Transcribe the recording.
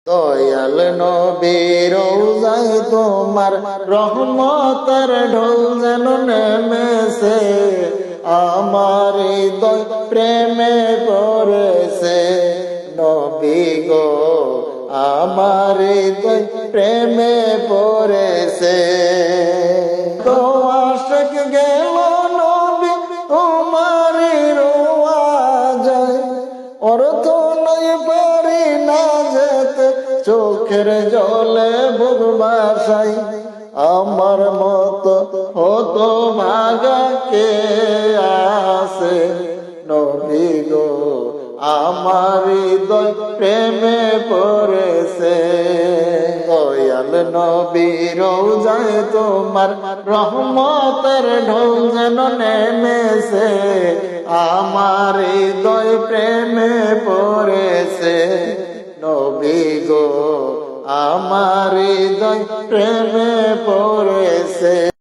দয়াল নবীর রওজায় তোমার রহমতের ঢল যেন নেমেছে, আমার হৃদয় প্রেমে পড়েছে। নবী গো আমার হৃদয় প্রেমে পড়েছে। তো আশিক গেল নবী তোমার রওজায়, অর্থ নাই পারি না যেতে চোখের জলে বুক ভাসাই। আমার মতো হতো ভাগা কে আছে, নবী গো আমার হৃদয় প্রেমে পড়েছে। দয়াল নবীর রওজায় তোমার রহমতের ঢল যেন নেমেছে, আমার হৃদয় প্রেমে পড়েছে। নবী গো আমার হৃদয় প্রেমে পড়েছে।